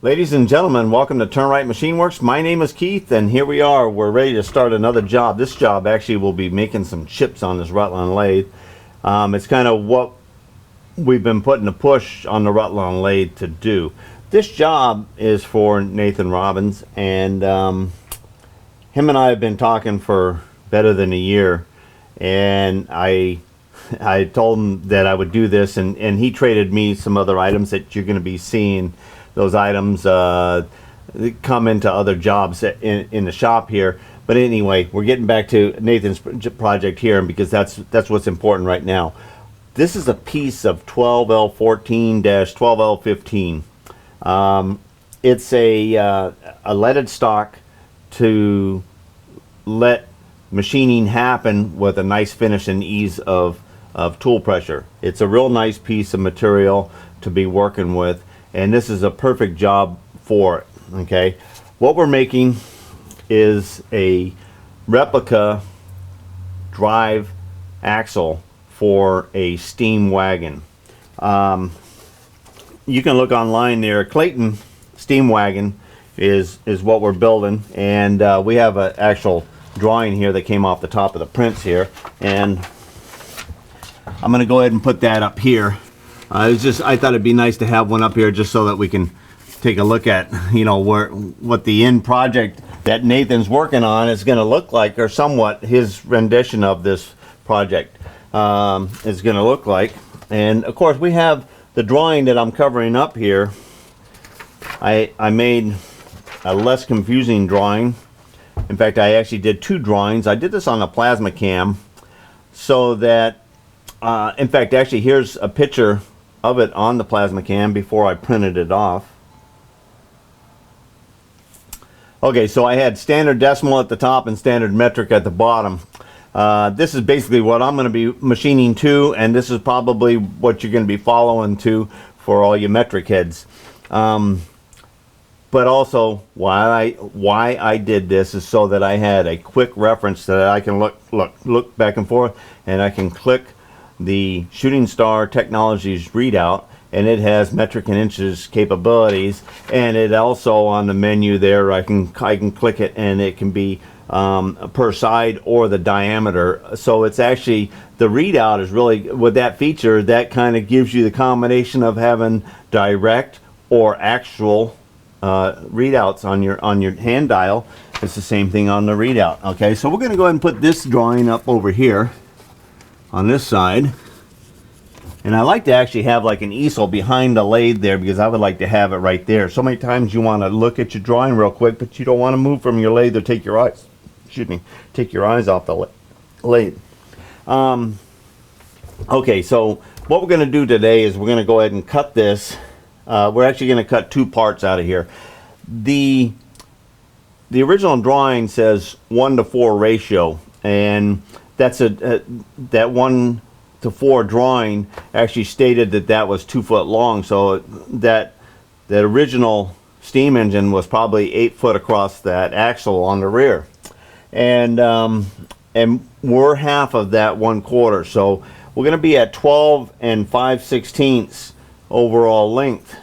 Ladies and gentlemen, welcome to Turn Right Machine Works. My name is Keith, and here we are. We're ready to start another job. This job actually will be making some chips on this Rutland Lathe. It's kind of what we've been putting a push on the Rutland Lathe to do. This job is for Nathan Robbins, and him and I have been talking for better than a year, and I told him that I would do this, and he traded me some other items that you're going to be seeing. Those items come into other jobs in the shop here. But anyway, we're getting back to Nathan's project here, because that's what's important right now. This is a piece of 12L14-12L15. It's a leaded stock to let machining happen with a nice finish and ease of tool pressure. It's a real nice piece of material to be working with, and this is a perfect job for it. Okay, what we're making is a replica drive axle for a Steam Wagon. You can look online there. Clayton Steam Wagon is what we're building, and we have an actual drawing here that came off the top of the prints here, and I'm going to go ahead and put that up here. I thought it'd be nice to have one up here just so that we can take a look at, you know, what the end project that Nathan's working on is going to look like, or somewhat his rendition of this project is going to look like. And of course, we have the drawing that I'm covering up here. I made a less confusing drawing. In fact, I actually did two drawings. I did this on a plasma cam, so that in fact, actually, here's a picture of it on the plasma cam before I printed it off. Okay, so I had standard decimal at the top and standard metric at the bottom. This is basically what I'm going to be machining to, and this is probably what you're going to be following to for all your metric heads. But also, why I did this is so that I had a quick reference that I can look back and forth, and I can click the Shooting Star Technologies readout, and it has metric and inches capabilities, and it also on the menu there I can click it, and it can be per side or the diameter. So it's actually, the readout is really, with that feature, that kind of gives you the combination of having direct or actual readouts on your hand dial. It's the same thing on the readout. Okay, so we're going to go ahead and put this drawing up over here on this side, and I like to actually have like an easel behind the lathe there, because I would like to have it right there. So many times you want to look at your drawing real quick, but you don't want to move from your lathe or take your eyes off the lathe. Okay, so what we're going to do today is we're going to go ahead and cut this. We're actually going to cut two parts out of here. The original drawing says 1:4 ratio, and that's that 1:4 drawing actually stated that was 2 foot long. So that original steam engine was probably 8 foot across that axle on the rear, and we're half of that 1/4. So we're going to be at 12 5/16 overall length,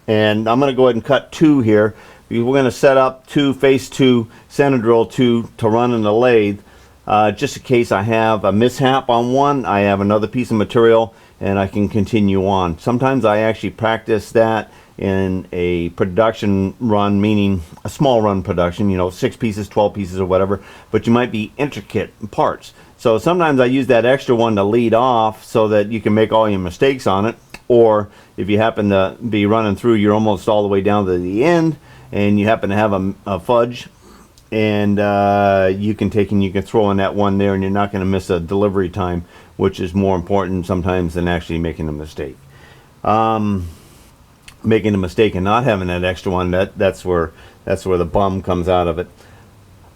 and I'm going to go ahead and cut two here. We're going to set up two face two center drill to run in the lathe. Just in case I have a mishap on one, I have another piece of material and I can continue on. Sometimes I actually practice that in a production run, meaning a small run production, you know, 6 pieces, 12 pieces or whatever, but you might be intricate parts. So sometimes I use that extra one to lead off so that you can make all your mistakes on it. Or if you happen to be running through, you're almost all the way down to the end, and you happen to have a fudge, and you can throw in that one there, and you're not going to miss a delivery time, which is more important sometimes than actually making a mistake. Making a mistake and not having that extra one, that's where the bum comes out of it.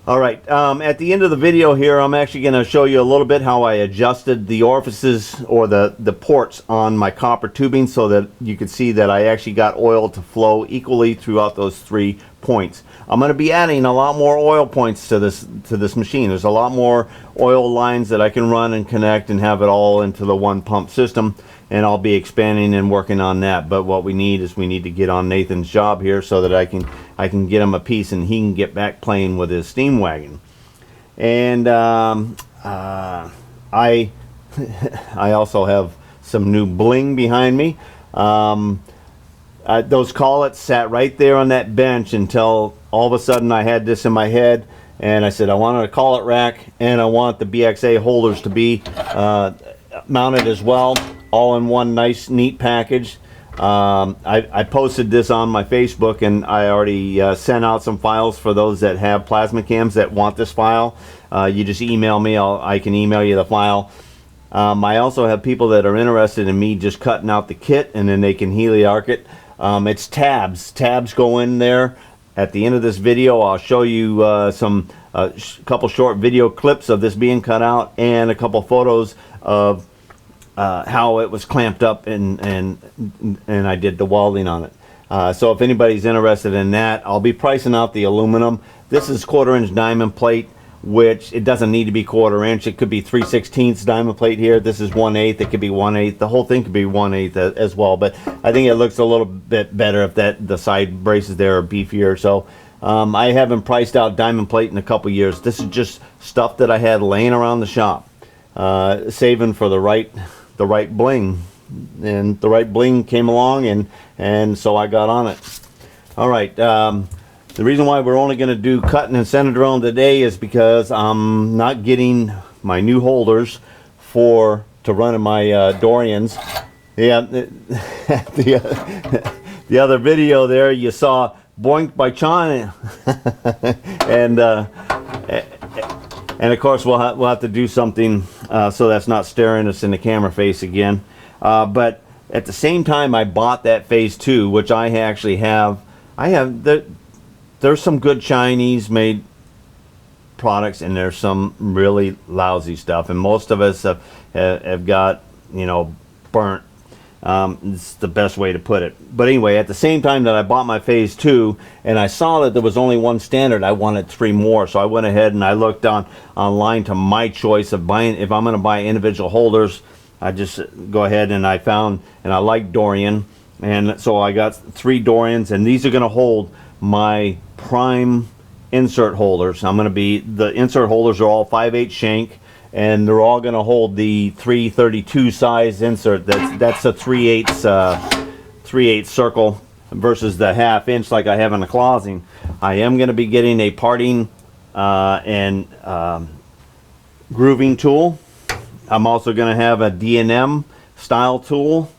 All right, at the end of the video here, I'm actually going to show you a little bit how I adjusted the orifices or the ports on my copper tubing so that you can see that I actually got oil to flow equally throughout those 3 points. I'm going to be adding a lot more oil points to this machine. There's a lot more oil lines that I can run and connect and have it all into the one pump system, and I'll be expanding and working on that. But what we need is we need to get on Nathan's job here so that I can get him a piece and he can get back playing with his Steam Wagon. And I I also have some new bling behind me. Those collets sat right there on that bench until all of a sudden I had this in my head, and I said I wanted a collet rack and I want the BXA holders to be mounted as well, all in one nice neat package. I posted this on my Facebook, and I already sent out some files for those that have plasma cams that want this file. You just email me, I can email you the file. I also have people that are interested in me just cutting out the kit and then they can heliarc it. It's tabs. Tabs go in there. At the end of this video, I'll show you a couple short video clips of this being cut out and a couple photos of how it was clamped up and I did the welding on it. So if anybody's interested in that, I'll be pricing out the aluminum. This is 1/4 inch diamond plate, which it doesn't need to be 1/4 inch. It could be 3/16 diamond plate here. This is 1/8. It could be 1/8. The whole thing could be 1/8 as well. But I think it looks a little bit better if the side braces there are beefier. So I haven't priced out diamond plate in a couple years. This is just stuff that I had laying around the shop, saving for the right bling. And the right bling came along, and so I got on it. All right. The reason why we're only going to do cutting and center drilling today is because I'm not getting my new holders to run in my Dorians. Yeah, the other video there you saw boinked by China, and of course we'll have to do something so that's not staring us in the camera face again. But at the same time, I bought that phase 2, which I actually have. There's some good Chinese made products and there's some really lousy stuff, and most of us have got, you know, burnt. It's the best way to put it. But anyway, at the same time that I bought my phase 2 and I saw that there was only one standard, I wanted 3 more. So I went ahead and I looked online to my choice of buying. If I'm going to buy individual holders, I just go ahead and I found, and I like Dorian, and so I got 3 Dorians, and these are going to hold my prime insert holders. The insert holders are all 5/8 shank, and they're all going to hold the 332 size insert. That's a 3/8 circle versus the 1/2 inch like I have in the closing. I am going to be getting a parting and grooving tool. I'm also going to have a D&M style tool,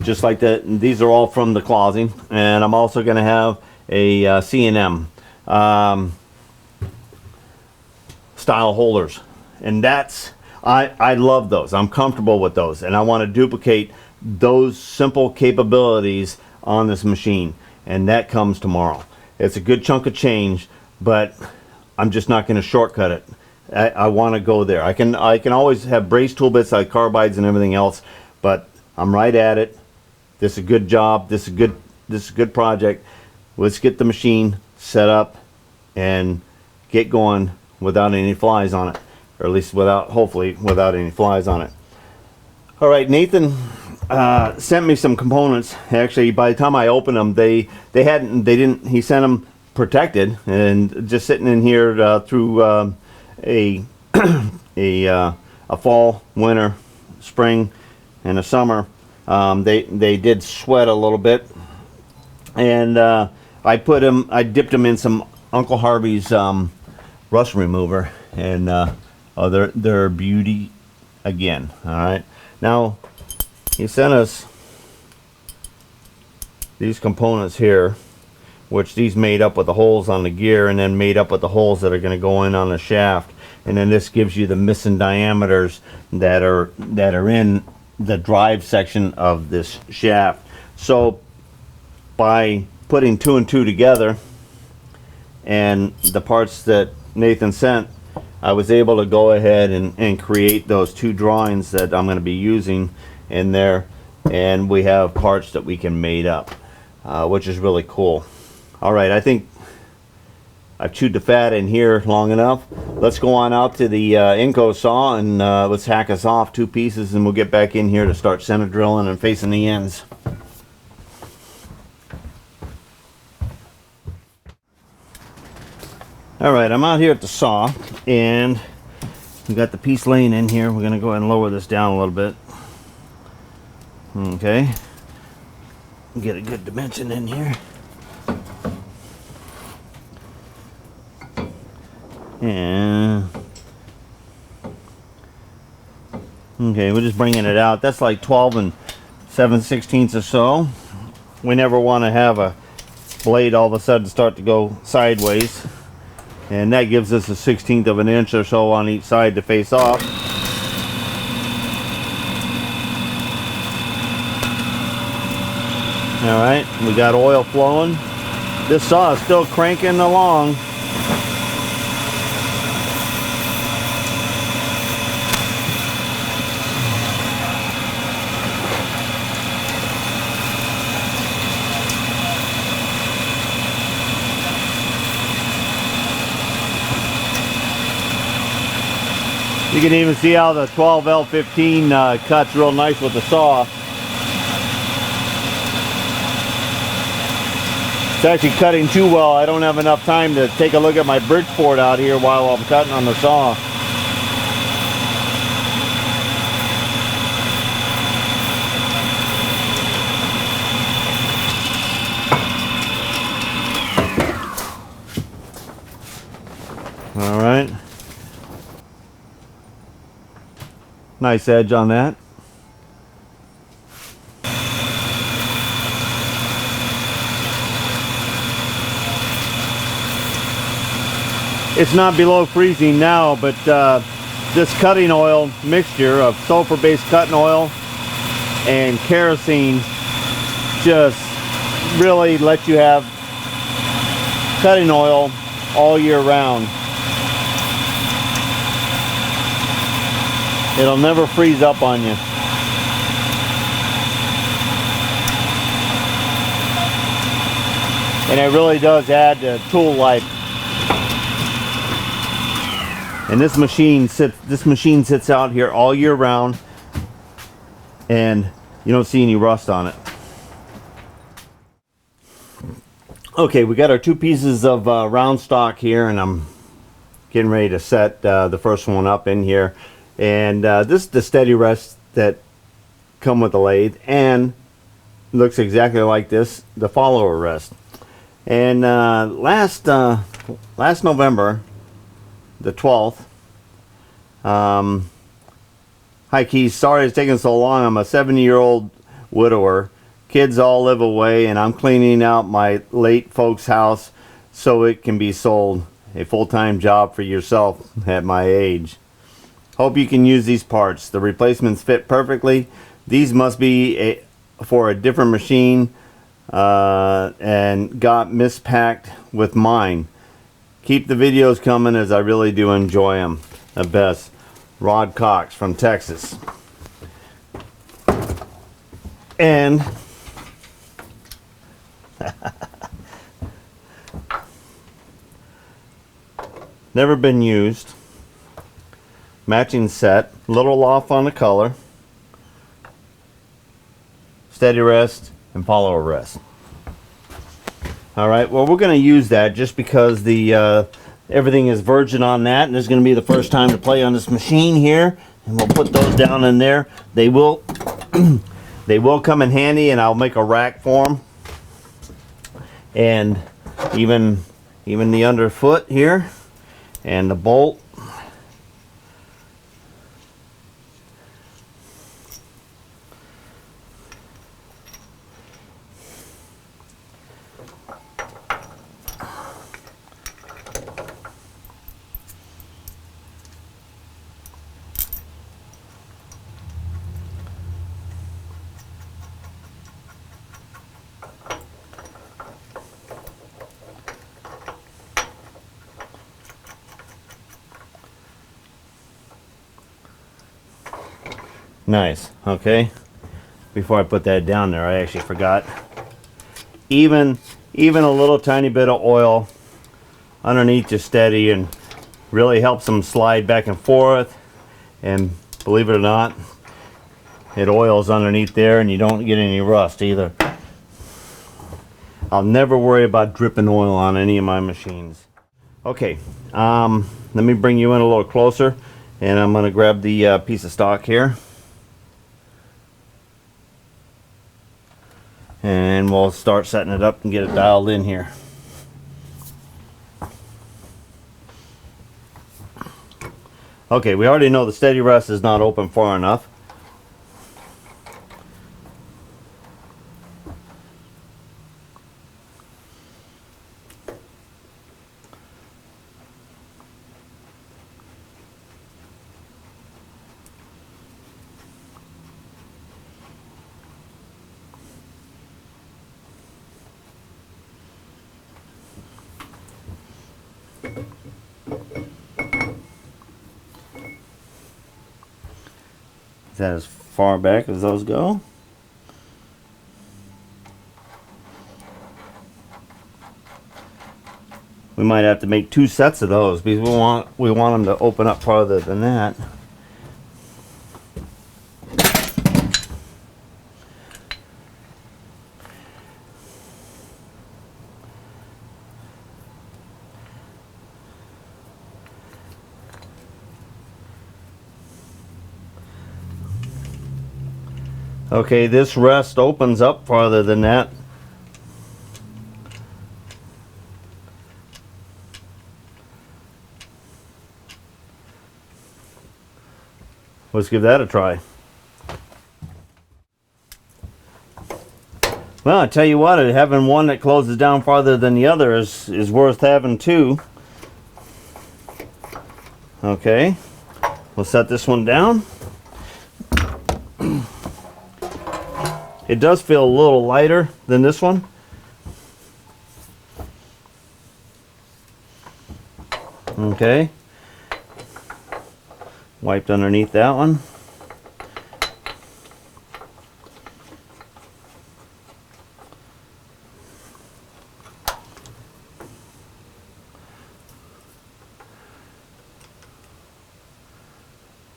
just like that. These are all from the closing, and I'm also going to have a C&M style holders, and I love those. I'm comfortable with those, and I want to duplicate those simple capabilities on this machine, and that comes tomorrow. It's a good chunk of change, but I'm just not going to shortcut it. I want to go there. I can always have brace tool bits like carbides and everything else, but I'm right at it. This is a good job. This is a good project. Let's get the machine set up and get going without any flies on it, or at least hopefully without any flies on it. All right, Nathan sent me some components. Actually, by the time I opened them, he sent them protected and just sitting in here through a fall, winter, spring, and a summer. They did sweat a little bit, and I dipped them in some Uncle Harvey's rust remover, and they're a beauty again. All right, now he sent us these components here, which these made up with the holes on the gear, and then made up with the holes that are going to go in on the shaft, and then this gives you the missing diameters that are in the drive section of this shaft. So by putting 2 and 2 together, and the parts that Nathan sent, I was able to go ahead and create those 2 drawings that I'm going to be using in there, and we have parts that we can mate up, which is really cool. Alright, I think I've chewed the fat in here long enough. Let's go on out to the Inco saw and let's hack us off 2 pieces, and we'll get back in here to start center drilling and facing the ends. Alright, I'm out here at the saw, and we got the piece laying in here. We're going to go ahead and lower this down a little bit. Okay. Get a good dimension in here. And okay, we're just bringing it out. That's like 12 7/16 or so. We never want to have a blade all of a sudden start to go sideways, and that gives us a 1/16 of an inch or so on each side to face off. All right, we got oil flowing. This saw is still cranking along. You can even see how the 12L15 cuts real nice with the saw. It's actually cutting too well. I don't have enough time to take a look at my Bridgeport out here while I'm cutting on the saw. All right. Nice edge on that. It's not below freezing now, but this cutting oil mixture of sulfur-based cutting oil and kerosene just really lets you have cutting oil all year round. It'll never freeze up on you. And it really does add to tool life. And this machine sits out here all year round, and you don't see any rust on it. Okay, we got our 2 pieces of round stock here, and I'm getting ready to set the first one up in here. And this is the steady rest that come with the lathe, and looks exactly like this, the follower rest. And last November, the 12th, hi Keith, sorry it's taking so long. I'm a 70-year-old widower. Kids all live away, and I'm cleaning out my late folks' house so it can be sold. A full-time job for yourself at my age. Hope you can use these parts. The replacements fit perfectly. These must be for a different machine and got mispacked with mine. Keep the videos coming, as I really do enjoy them. The best. Rod Cox from Texas. And never been used. Matching set, little off on the color, steady rest and follower rest. All right, well, we're going to use that just because the everything is virgin on that, and this is going to be the first time to play on this machine here, and we'll put those down in there. They will they will come in handy, and I'll make a rack for them, and even the underfoot here and the bolt. Nice. Okay. Before I put that down there, I actually forgot. Even a little tiny bit of oil underneath just steady and really helps them slide back and forth. And believe it or not, it oils underneath there and you don't get any rust either. I'll never worry about dripping oil on any of my machines. Okay, let me bring you in a little closer, and I'm going to grab the piece of stock here. And we'll start setting it up and get it dialed in here. Okay, we already know the steady rest is not open far enough. Is that as far back as those go? We might have to make 2 sets of those because we want them to open up farther than that. Okay, this rest opens up farther than that. Let's give that a try. Well, I tell you what, having one that closes down farther than the other is worth having two. Okay, we'll set this one down. It does feel a little lighter than this one. Okay. Wiped underneath that one.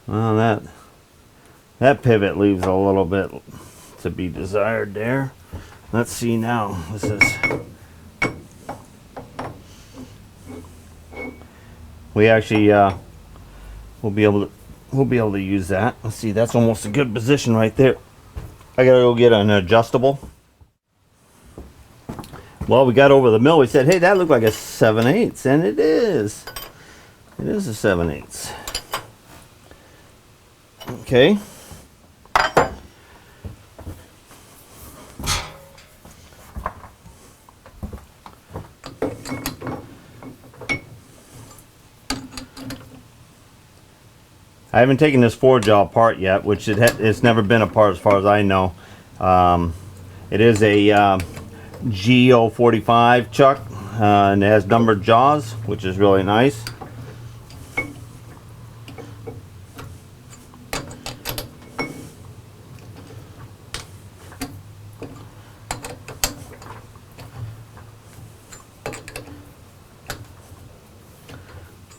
Well, that pivot leaves a little bit to be desired there. Let's see now. This is, we actually we'll be able to use that. Let's see, that's almost a good position right there. I gotta go get an adjustable. Well, we got over the mill. We said, hey, that looked like a 7/8, and it is. It is a 7/8. Okay. I haven't taken this forge jaw apart yet, which it's never been apart as far as I know. It is a G045 chuck, and it has numbered jaws, which is really nice.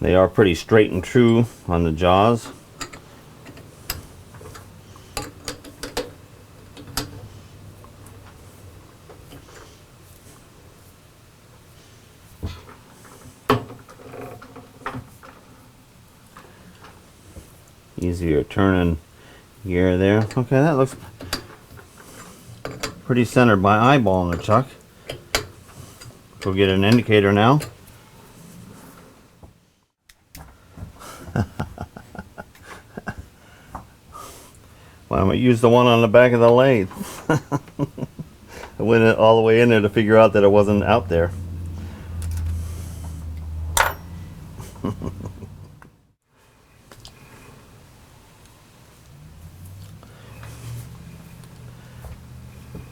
They are pretty straight and true on the jaws. Easier turning gear there. Okay, that looks pretty centered my eyeball in the chuck. We'll get an indicator now. Why don't we use the one on the back of the lathe? I went all the way in there to figure out that it wasn't out there.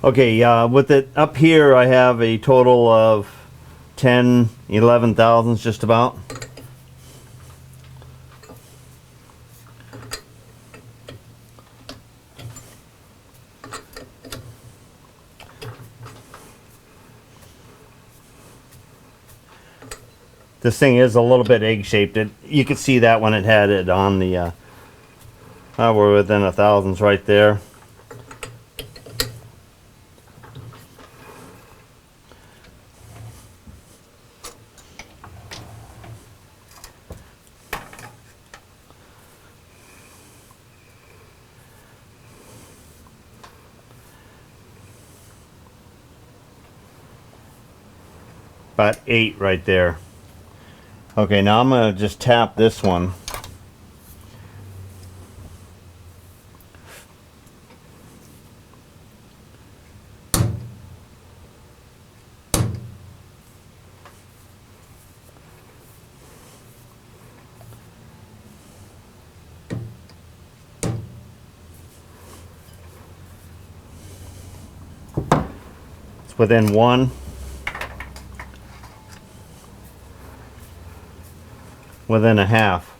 Okay, with it up here, I have a total of 11 thousandths just about. This thing is a little bit egg-shaped. You could see that when it had it on the, we're within a thousandths right there. About 8 right there. Okay, now I'm going to just tap this one. It's within 1. Within a half.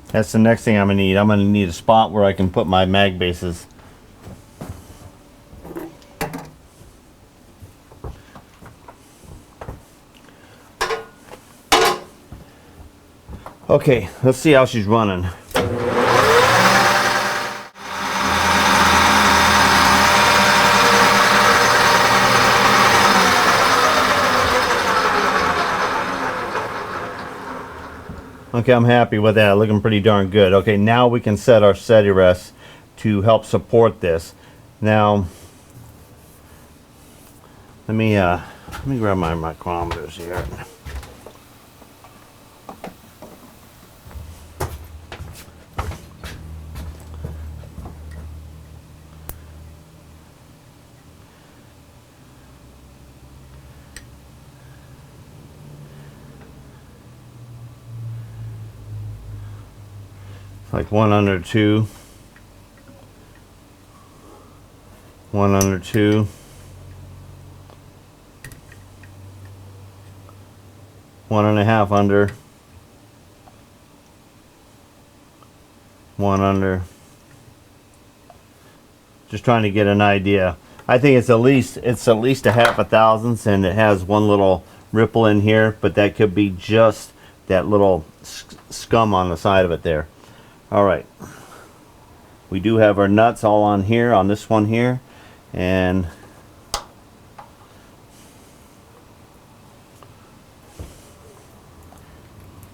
That's the next thing I'm going to need. I'm going to need a spot where I can put my mag bases. Okay, let's see how she's running. Okay, I'm happy with that. Looking pretty darn good. Okay, now we can set our SETI rest to help support this. Now, let me grab my micrometers here. Like 1 under 2, 1 under 2, 1.5 under, 1 under. Just trying to get an idea. I think it's at least a half a thousandths, and it has one little ripple in here, but that could be just that little scum on the side of it there. All right, we do have our nuts all on here, on this one here, and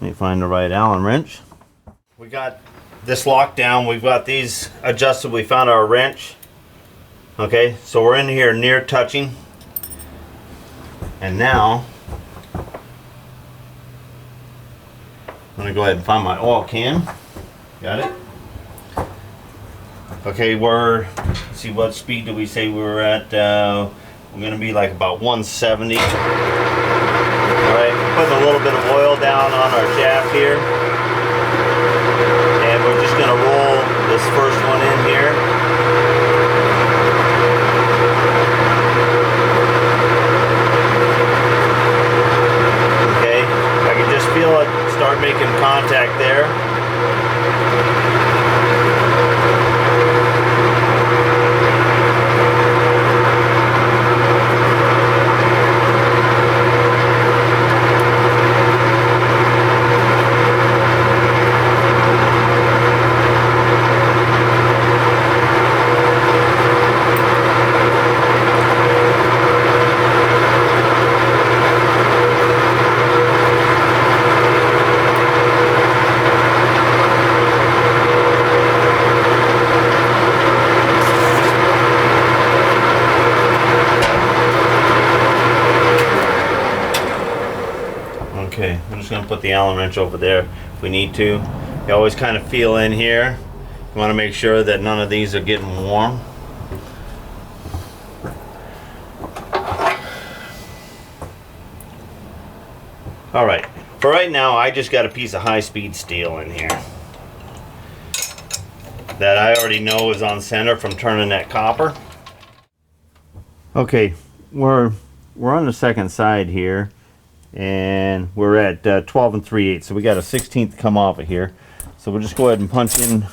let me find the right Allen wrench. We got this locked down. We've got these adjusted. We found our wrench. Okay, so we're in here near touching, and now I'm gonna go ahead and find my oil can. Got it? Okay, let's see, what speed do we say we were at? We're going to be like about 170. Alright, putting a little bit of oil down on our shaft here. And we're just going to roll this first one in here. Okay, I can just feel it start making contact there. Okay, I'm just going to put the Allen wrench over there if we need to. You always kind of feel in here. You want to make sure that none of these are getting warm. Alright, for right now I just got a piece of high-speed steel in here. that I already know is on center from turning that copper. Okay, we're on the second side here, and we're at 12 3/8, so we got a 16th come off of here. So we'll just go ahead and punch in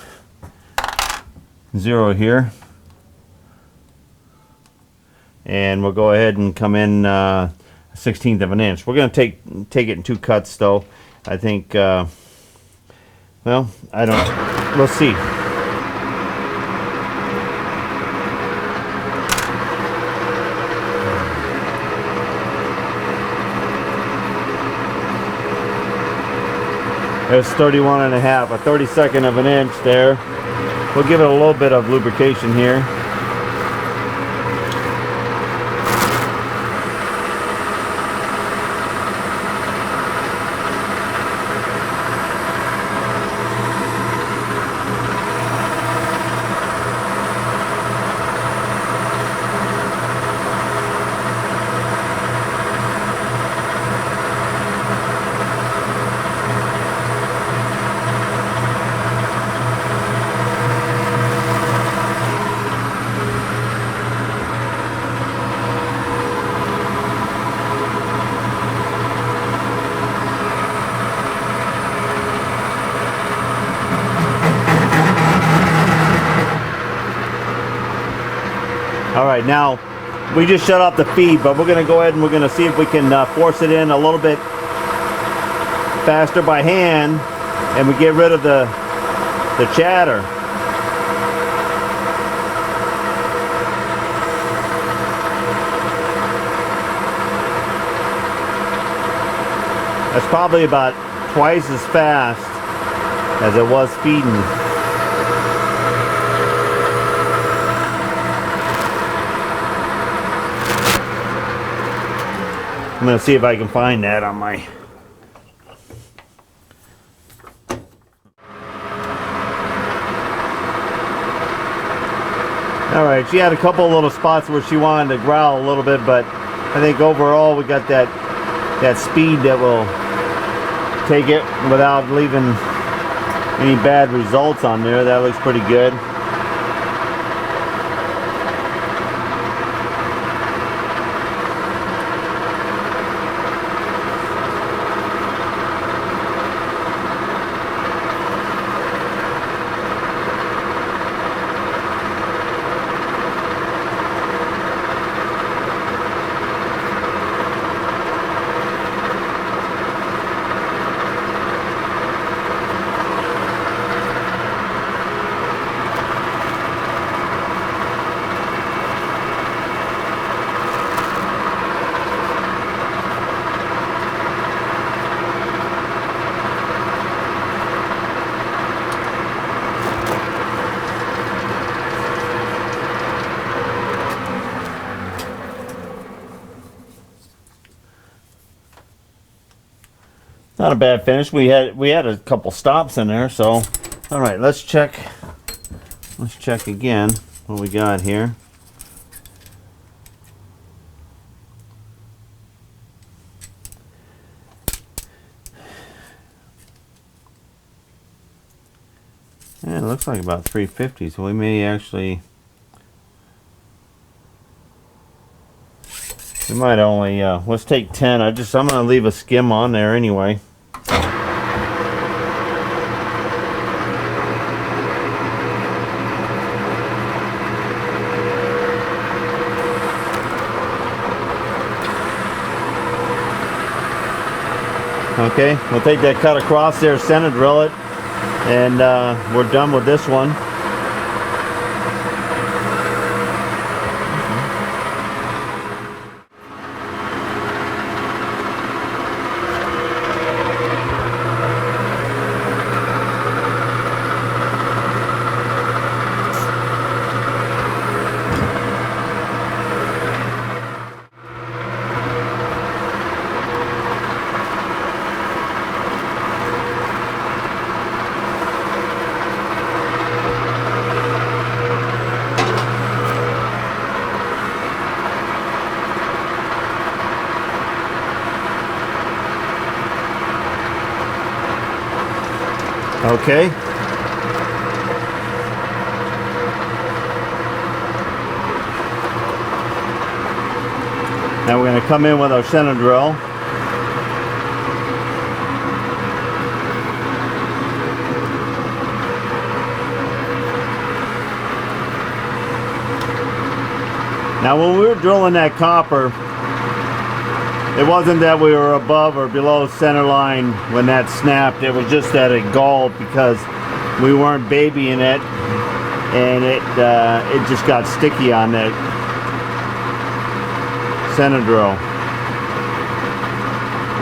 0 here, and we'll go ahead and come in 1/16 of an inch. We're going to take it in 2 cuts though. I think well, I don't, we'll see. There's 31.5, a 32nd of an inch there. We'll give it a little bit of lubrication here. Alright, now we just shut off the feed, but we're going to go ahead and we're going to see if we can force it in a little bit faster by hand, and we get rid of the chatter. That's probably about twice as fast as it was feeding. I'm going to see if I can find that on my... Alright, she had a couple little spots where she wanted to growl a little bit, but I think overall we got that speed that will take it without leaving any bad results on there. That looks pretty good. Not a bad finish. We had a couple stops in there, so all right, let's check again what we got here. Yeah, it looks like about 350, so we may actually, we might only let's take 10. I'm gonna leave a skim on there anyway. Okay, we'll take that cut across there, center drill it, and we're done with this one. Okay. Now we're going to come in with our center drill. Now when we were drilling that copper, it wasn't that we were above or below center line when that snapped. It was just that it galled because we weren't babying it, and it just got sticky on that center drill.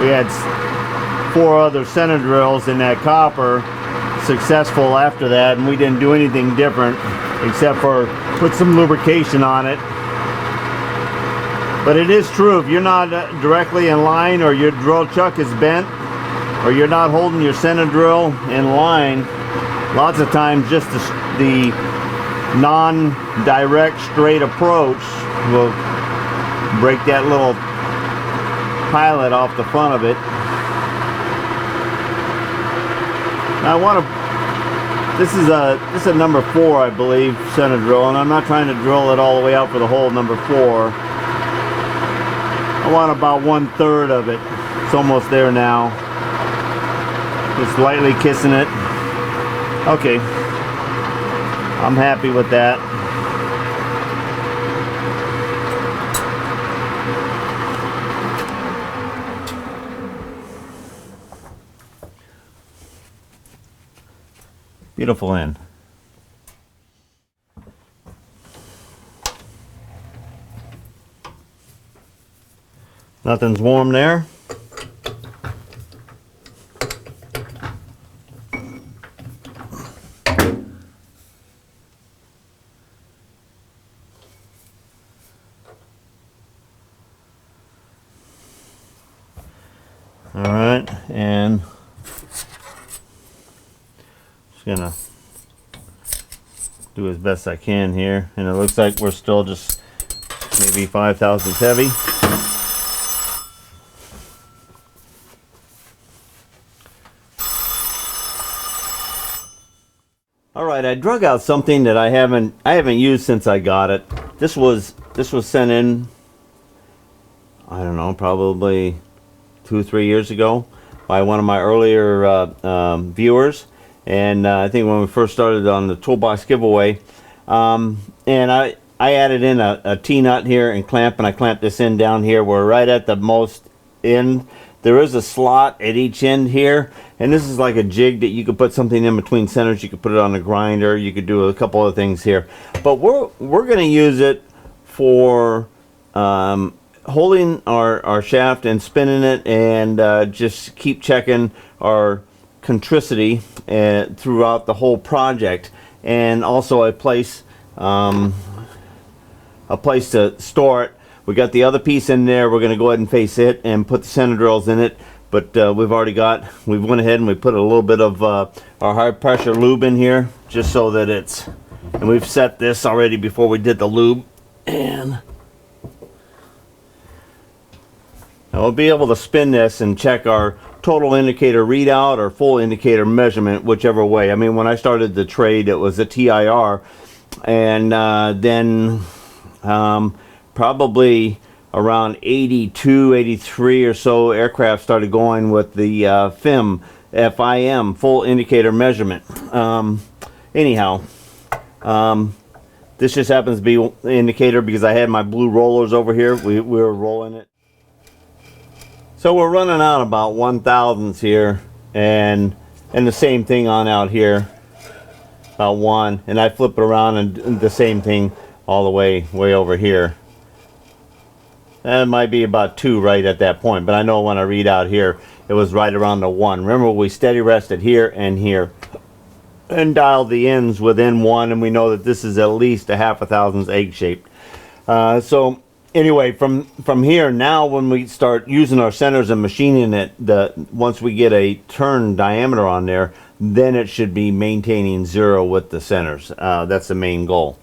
We had 4 other center drills in that copper successful after that, and we didn't do anything different except for put some lubrication on it. But it is true, if you're not directly in line, or your drill chuck is bent, or you're not holding your center drill in line, lots of times just the non-direct straight approach will break that little pilot off the front of it. Now I want to, this is a number 4, I believe, center drill, and I'm not trying to drill it all the way out for the hole number 4. I want about 1/3 of it. It's almost there now. Just lightly kissing it. Okay, I'm happy with that. Beautiful end. Nothing's warm there. All right, and just gonna do as best I can here, and it looks like we're still just maybe 5 thousandths heavy. All right, I drug out something that I haven't used since I got it. This was sent in, I don't know, probably 2 or 3 years ago by one of my earlier viewers, and I think when we first started on the toolbox giveaway, and I added in a T-nut here and clamp, and I clamped this in down here. We're right at the most end. There is a slot at each end here, and this is like a jig that you could put something in between centers. You could put it on the grinder. You could do a couple of things here, but we're going to use it for holding our shaft and spinning it, and just keep checking our contricity throughout the whole project, and also a place to store it. We got the other piece in there. We're going to go ahead and face it and put the center drills in it, but we went ahead and we put a little bit of our high pressure lube in here, just so that and we've set this already before we did the lube, and now we'll be able to spin this and check our total indicator readout or full indicator measurement, whichever way. I mean, when I started the trade, it was a TIR, and then probably around 82, 83 or so, aircraft started going with the FIM, full indicator measurement. Anyhow, this just happens to be the indicator because I had my blue rollers over here. We were rolling it. So we're running out about 1/1000ths here, and the same thing on out here, about 1, and I flip it around and the same thing all the way over here. That might be about 2 right at that point, but I know when I read out here, it was right around the 1. Remember, we steady rested here and here, and dialed the ends within 1, and we know that this is at least a 1/2 thousandths egg shaped. So anyway, from here, now when we start using our centers and machining it, once we get a turn diameter on there, then it should be maintaining 0 with the centers. That's the main goal.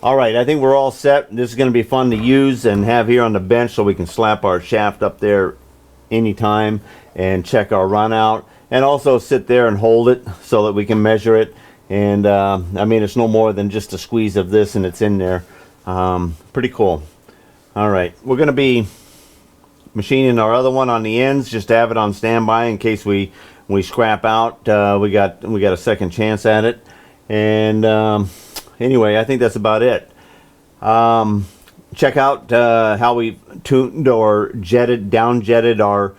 All right, I think we're all set. This is going to be fun to use and have here on the bench, so we can slap our shaft up there anytime and check our run out, and also sit there and hold it so that we can measure it. And I mean, it's no more than just a squeeze of this and it's in there. Pretty cool. All right, we're going to be machining our other one on the ends just to have it on standby in case we scrap out. We got a second chance at it. And anyway, I think that's about it. Check out how we tuned or down jetted our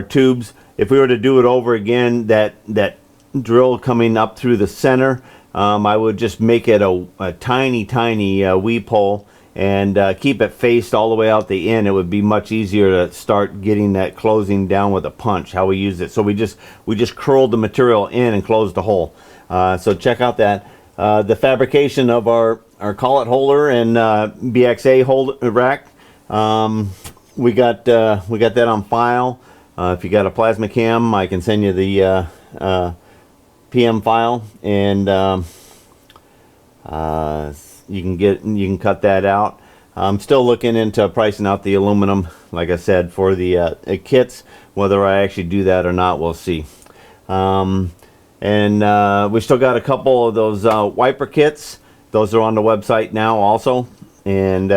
tubes. If we were to do it over again, that drill coming up through the center, I would just make it a tiny weep hole and keep it faced all the way out the end. It would be much easier to start getting that closing down with a punch, how we use it. So we just curled the material in and closed the hole. So check out that. The fabrication of our collet holder and BXA rack, we got that on file. If you got a plasma cam, I can send you the PM file, and you can cut that out. I'm still looking into pricing out the aluminum, like I said, for the kits. Whether I actually do that or not, we'll see. And we still got a couple of those wiper kits. Those are on the website now also, and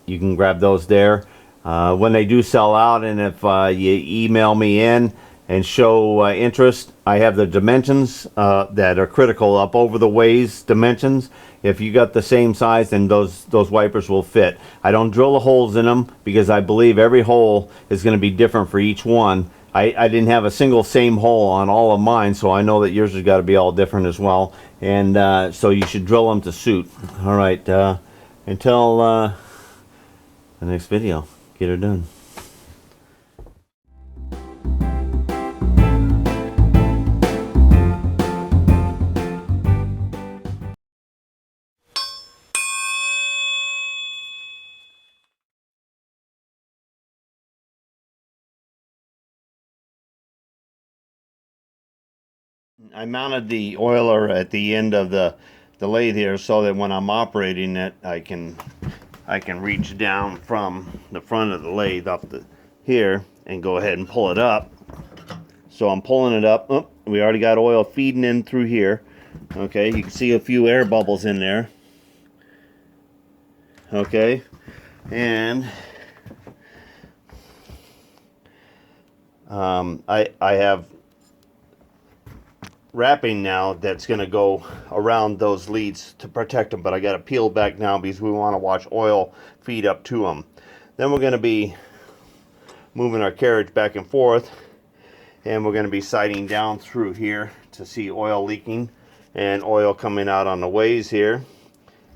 you can grab those there when they do sell out. And if you email me in and show interest, I have the dimensions that are critical up over the ways dimensions. If you got the same size, then those wipers will fit. I don't drill the holes in them because I believe every hole is going to be different for each one. I didn't have a single same hole on all of mine, so I know that yours has got to be all different as well. And so you should drill them to suit. All right, until the next video, get her done. I mounted the oiler at the end of the lathe here so that when I'm operating it, I can reach down from the front of the lathe up to here and go ahead and pull it up. So I'm pulling it up. Oh, we already got oil feeding in through here. Okay, you can see a few air bubbles in there. Okay, and I have wrapping now that's going to go around those leads to protect them, but I got to peel back now because we want to watch oil feed up to them. Then we're going to be moving our carriage back and forth, and we're going to be sighting down through here to see oil leaking and oil coming out on the ways here.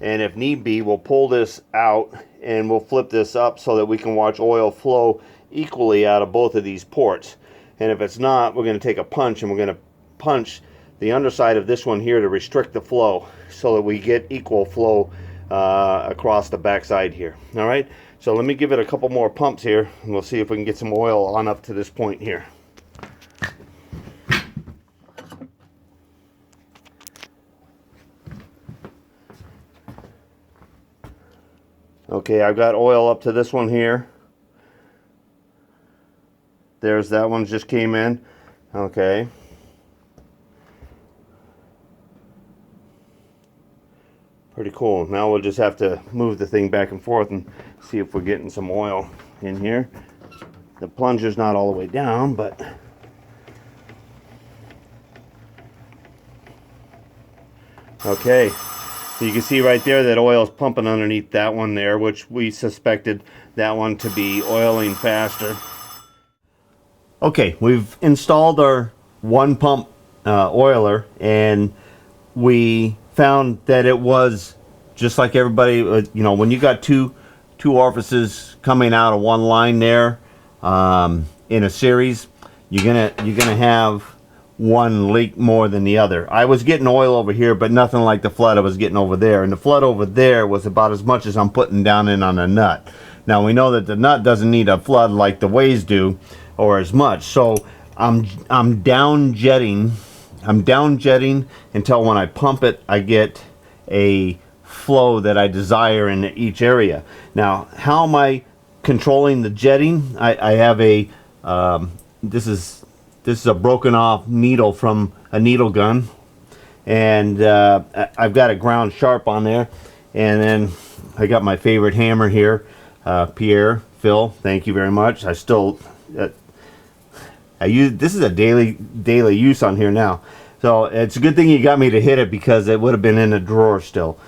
And if need be, we'll pull this out and we'll flip this up so that we can watch oil flow equally out of both of these ports. And if it's not, we're going to take a punch and we're going to punch the underside of this one here to restrict the flow so that we get equal flow across the backside here. All right, so let me give it a couple more pumps here and we'll see if we can get some oil on up to this point here. Okay, I've got oil up to this one here. There's that one just came in. Okay. Pretty cool. Now we'll just have to move the thing back and forth and see if we're getting some oil in here. The plunger's not all the way down, but okay. So you can see right there that oil's pumping underneath that one there, which we suspected that one to be oiling faster. Okay, we've installed our one pump oiler, and we found that it was just like everybody, you know, when you got two orifices coming out of one line there in a series, you're gonna have one leak more than the other. I was getting oil over here, but nothing like the flood I was getting over there, and the flood over there was about as much as I'm putting down in on a nut. Now we know that the nut doesn't need a flood like the ways do, or as much, so I'm down jetting until when I pump it, I get a flow that I desire in each area. Now, how am I controlling the jetting? I have a this is a broken off needle from a needle gun, and I've got it ground sharp on there, and then I got my favorite hammer here, Pierre Phil. Thank you very much. I still I use this is a daily use on here now. So it's a good thing you got me to hit it, because it would have been in a drawer still.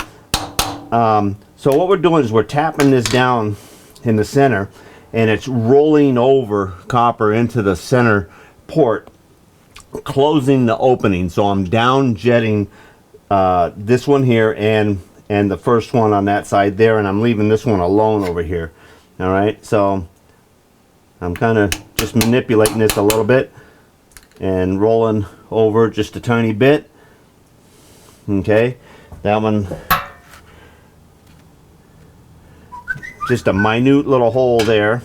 So what we're doing is we're tapping this down in the center, and it's rolling over copper into the center port, closing the opening. So I'm down jetting this one here and the first one on that side there, and I'm leaving this one alone over here. All right, so I'm kind of just manipulating this a little bit and rolling over just a tiny bit. Okay, that one, just a minute little hole there.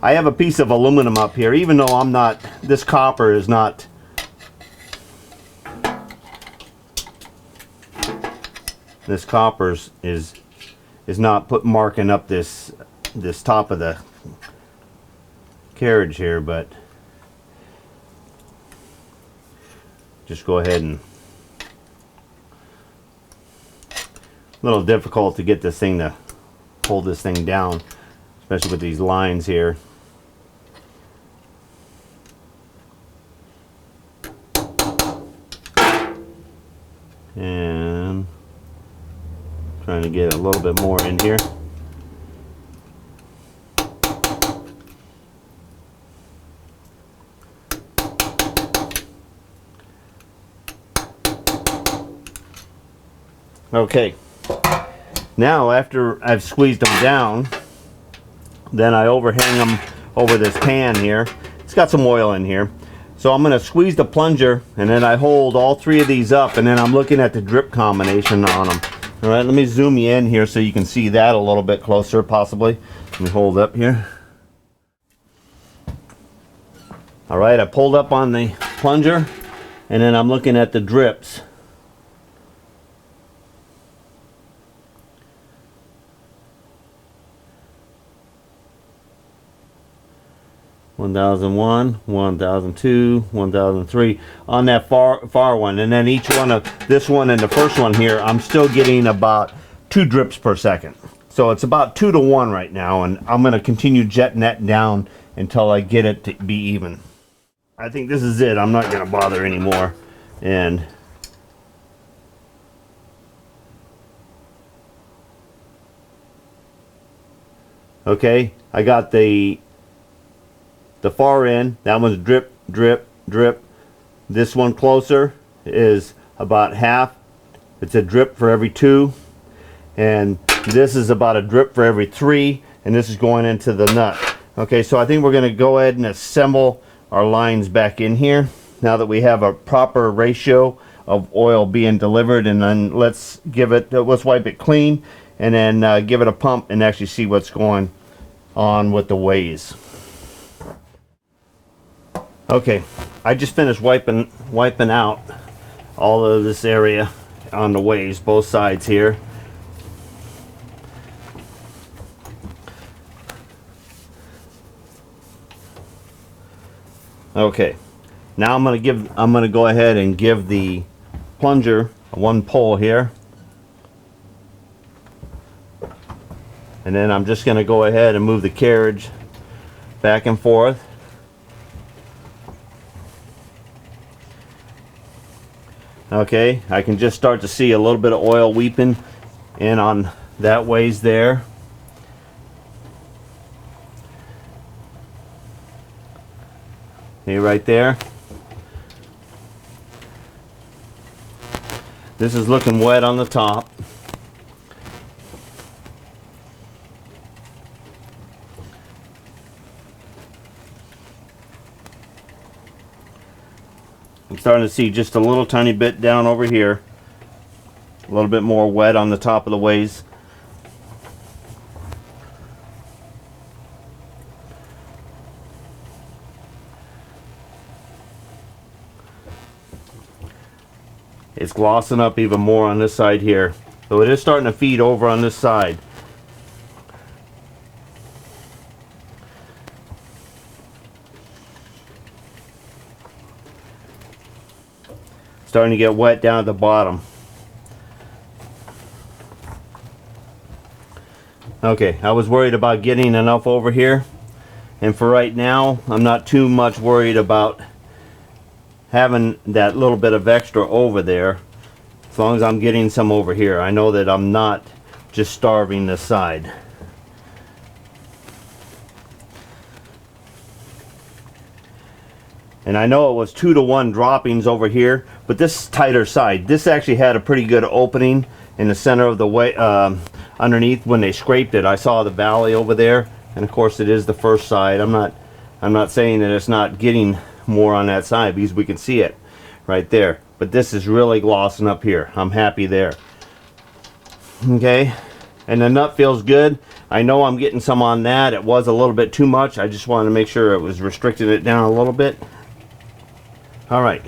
I have a piece of aluminum up here, even though I'm not, this copper is not, this copper is not marking up this top of the carriage here, but just go ahead and, a little difficult to get this thing to hold this thing down, especially with these lines here. And trying to get a little bit more in here. Okay, now after I've squeezed them down, then I overhang them over this pan here. It's got some oil in here. So I'm going to squeeze the plunger, and then I hold all three of these up, and then I'm looking at the drip combination on them. All right, let me zoom you in here so you can see that a little bit closer, possibly. Let me hold up here. All right, I pulled up on the plunger, and then I'm looking at the drips. (1001), (1002), (1003) on that far one, and then each one of this one and the first one here, I'm still getting about 2 drips per second. So it's about 2 to 1 right now, and I'm going to continue jetting that down until I get it to be even. I think this is it. I'm not going to bother anymore. And okay, I got the far end. That one's drip, drip, drip. This one closer is about half. It's a drip for every 2. And this is about a drip for every 3. And this is going into the nut. Okay, so I think we're going to go ahead and assemble our lines back in here now that we have a proper ratio of oil being delivered. And then let's wipe it clean, and then give it a pump and actually see what's going on with the ways. Okay, I just finished wiping out all of this area on the ways, both sides here. Okay, now I'm gonna go ahead and give the plunger one pull here, and then I'm just gonna go ahead and move the carriage back and forth. Okay, I can just start to see a little bit of oil weeping in on that ways there. See right there. This is looking wet on the top. I'm starting to see just a little tiny bit down over here. A little bit more wet on the top of the ways. It's glossing up even more on this side here. So it is starting to feed over on this side. Starting to get wet down at the bottom. Okay, I was worried about getting enough over here, and for right now I'm not too much worried about having that little bit of extra over there, as long as I'm getting some over here. I know that I'm not just starving this side. And I know it was 2-to-1 droppings over here, but this tighter side, this actually had a pretty good opening in the center of the way, underneath. When they scraped it, I saw the valley over there, and of course it is the first side. I'm not saying that it's not getting more on that side, because we can see it right there, but this is really glossing up here. I'm happy there. Okay, and the nut feels good. I know I'm getting some on that. It was a little bit too much. I just wanted to make sure it was restricting it down a little bit. All right.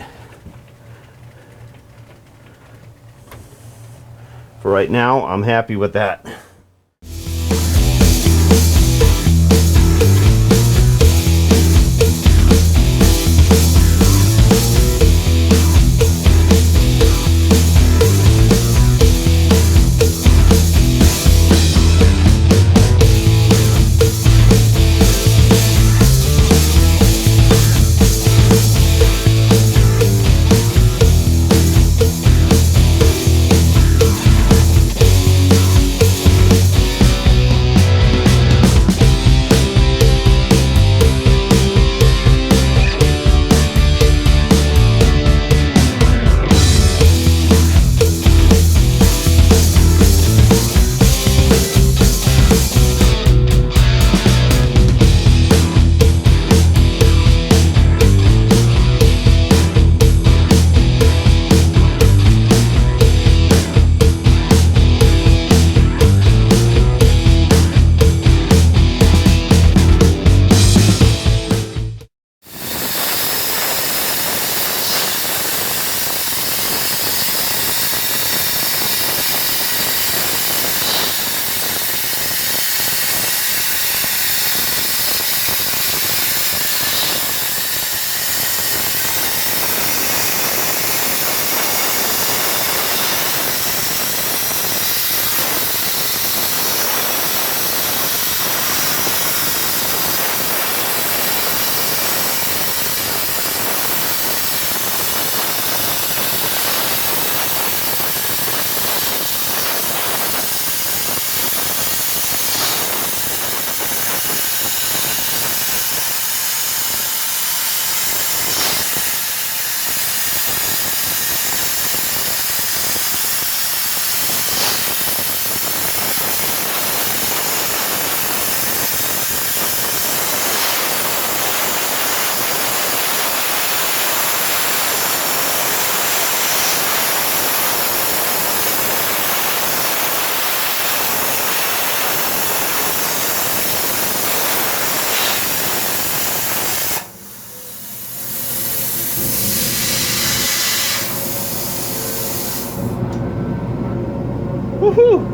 For right now, I'm happy with that. Woohoo!